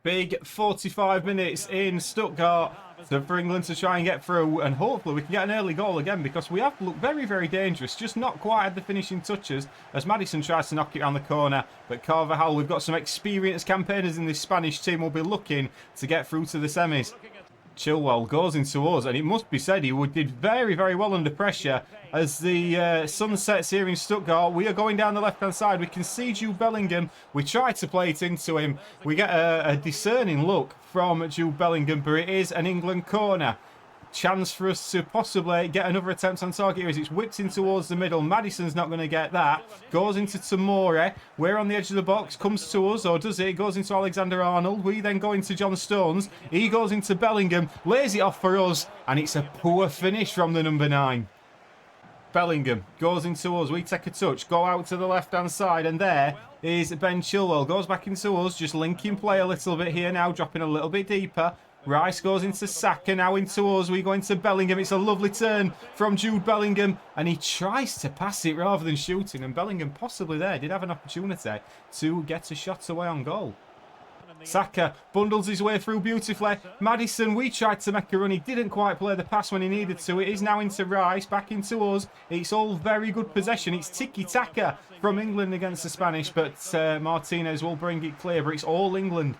Big 45 minutes in Stuttgart for England to try and get through, and hopefully we can get an early goal again, because we have looked very, very dangerous, just not quite at the finishing touches as Maddison tries to knock it around the corner. But Carvajal, we've got some experienced campaigners in this Spanish team, will be looking to get through to the semis. Chilwell goes into us, and it must be said he did very, very well under pressure as the sun sets here in Stuttgart. We are going down the left-hand side. We can see Jude Bellingham. We try to play it into him. We get a discerning look from Jude Bellingham, but it is an England corner. Chance for us to possibly get another attempt on target here as it's whipped in towards the middle. Maddison's not going to get that. Goes into Tomori. We're on the edge of the box. Comes to us, or does it? It goes into Alexander-Arnold. We then go into John Stones. He goes into Bellingham. Lays it off for us. And it's a poor finish from the number 9. Bellingham goes into us. We take a touch. Go out to the left-hand side. And there is Ben Chilwell. Goes back into us. Just linking play a little bit here now. Dropping a little bit deeper. Rice goes into Saka, now into us. We go into Bellingham. It's a lovely turn from Jude Bellingham, and he tries to pass it rather than shooting, and Bellingham possibly there did have an opportunity to get a shot away on goal. Saka bundles his way through beautifully. Maddison, we tried to make a run. He didn't quite play the pass when he needed to. It is now into Rice, back into us. It's all very good possession. It's tiki-taka from England against the Spanish, but Martinez will bring it clear, but it's all England.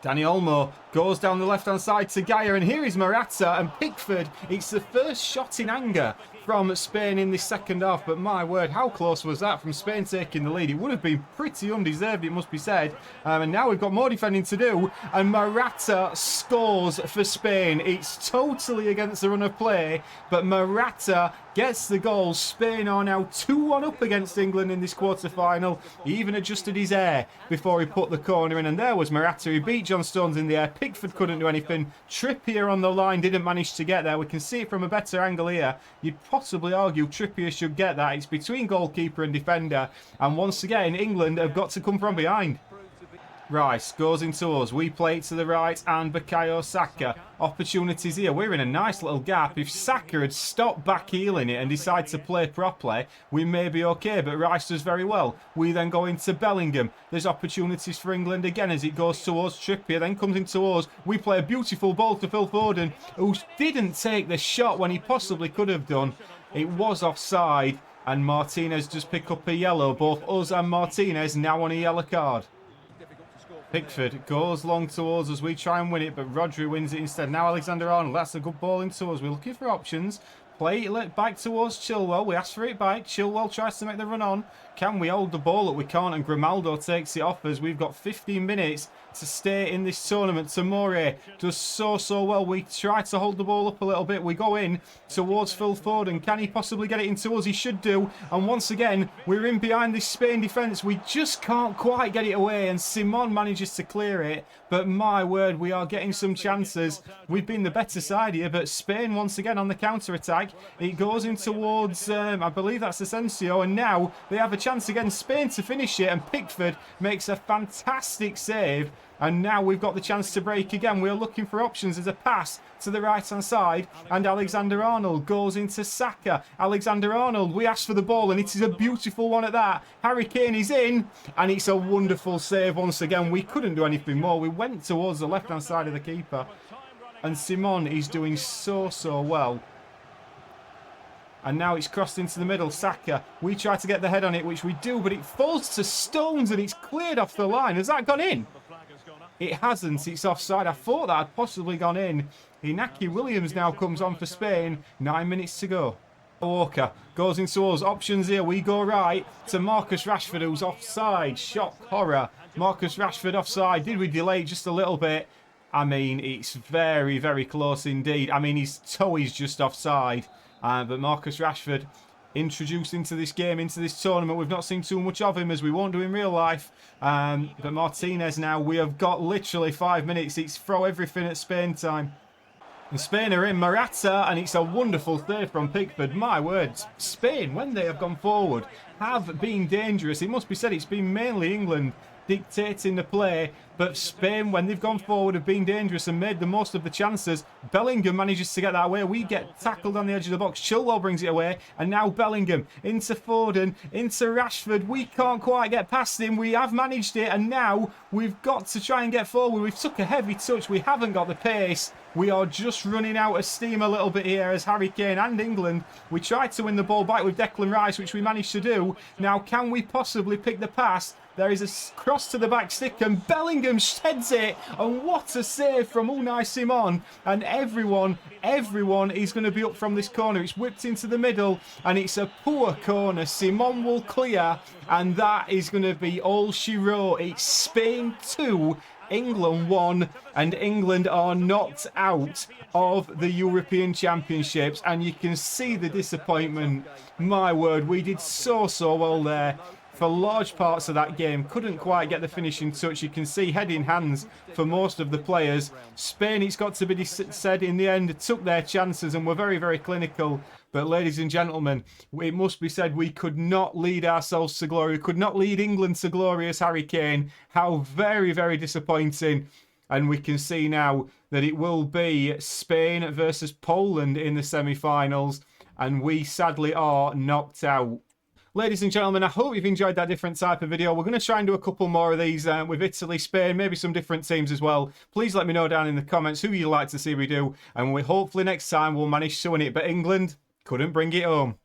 Dani Olmo goes down the left-hand side to Gaia, and here is Morata and Pickford. It's the first shot in anger from Spain in this second half, but my word, how close was that from Spain taking the lead? It would have been pretty undeserved, it must be said. And now we've got more defending to do, and Morata scores for Spain. It's totally against the run of play, but Morata gets the goal. Spain are now 2-1 up against England in this quarter-final. He even adjusted his hair before he put the corner in, and there was Morata. He beat John Stones in the air. Pickford couldn't do anything. Trippier on the line didn't manage to get there. We can see it from a better angle here. You'd possibly argue Trippier should get that. It's between goalkeeper and defender, and once again England have got to come from behind. Rice goes into us. We play it to the right, and Bukayo Saka. Opportunities here. We're in a nice little gap. If Saka had stopped back heeling it and decided to play properly, we may be okay, but Rice does very well. We then go into Bellingham. There's opportunities for England again as it goes towards Trippier, then comes into us. We play a beautiful ball to Phil Foden, who didn't take the shot when he possibly could have done. It was offside, and Martinez does pick up a yellow. Both us and Martinez now on a yellow card. Pickford goes long towards us. We try and win it, but Rodri wins it instead. Now Alexander-Arnold. That's a good ball into us. We're looking for options. Play it back towards Chilwell. We ask for it back. Chilwell tries to make the run on. Can we hold the ball up? We can't, and Grimaldo takes it off as we've got 15 minutes to stay in this tournament. Tomori does so well. We try to hold the ball up a little bit. We go in towards Phil Foden. Can he possibly get it into us? He should do. And once again, we're in behind this Spain defence. We just can't quite get it away, and Simon manages to clear it. But my word, we are getting some chances. We've been the better side here, but Spain once again on the counter-attack. It goes in towards, I believe that's Asensio, and now they have a chance against Spain to finish it, and Pickford makes a fantastic save. And now we've got the chance to break again. We're looking for options as a pass to the right-hand side. And Alexander-Arnold goes into Saka. Alexander-Arnold, we asked for the ball, and it is a beautiful one at that. Harry Kane is in, and it's a wonderful save once again. We couldn't do anything more. We went towards the left-hand side of the keeper. And Simon is doing so well. And now it's crossed into the middle. Saka, we try to get the head on it, which we do, but it falls to stones and it's cleared off the line. Has that gone in? It hasn't. It's offside. I thought that had possibly gone in. Inaki Williams now comes on for Spain. 9 minutes to go. Walker goes into us. Options here. We go right to Marcus Rashford, who's offside. Shock horror. Marcus Rashford offside. Did we delay just a little bit? I mean, it's very close indeed. I mean, his toe is just offside. But Marcus Rashford introduced into this game, into this tournament. We've not seen too much of him, as we won't do in real life. But Martinez now, we have got literally 5 minutes. It's throw everything at Spain time. And Spain are in. Morata, and it's a wonderful save from Pickford. My words, Spain, when they have gone forward, have been dangerous. It must be said, it's been mainly England dictating the play, but Spain, when they've gone forward, have been dangerous and made the most of the chances. Bellingham manages to get that away. We get tackled on the edge of the box. Chilwell brings it away, and now Bellingham into Foden, into Rashford. We can't quite get past him. We have managed it, and now we've got to try and get forward. We've took a heavy touch. We haven't got the pace. We are just running out of steam a little bit here as Harry Kane and England. We tried to win the ball back with Declan Rice, which we managed to do. Now, can we possibly pick the pass? There is a cross to the back stick, and Bellingham heads it. And what a save from Unai Simon. And everyone is going to be up from this corner. It's whipped into the middle, and it's a poor corner. Simon will clear, and that is going to be all she wrote. It's Spain 2, England 1, and England are knocked out of the European Championships. And you can see the disappointment. My word, we did so well there. For large parts of that game, couldn't quite get the finishing touch. You can see head in hands for most of the players. Spain, it's got to be said, in the end, took their chances and were very clinical. But ladies and gentlemen, it must be said, we could not lead ourselves to glory. We could not lead England to glory as Harry Kane. How very disappointing. And we can see now that it will be Spain versus Poland in the semi-finals. And we sadly are knocked out. Ladies and gentlemen, I hope you've enjoyed that different type of video. We're going to try and do a couple more of these with Italy, Spain, maybe some different teams as well. Please let me know down in the comments who you'd like to see me do. And hopefully next time we'll manage to win it. But England couldn't bring it home.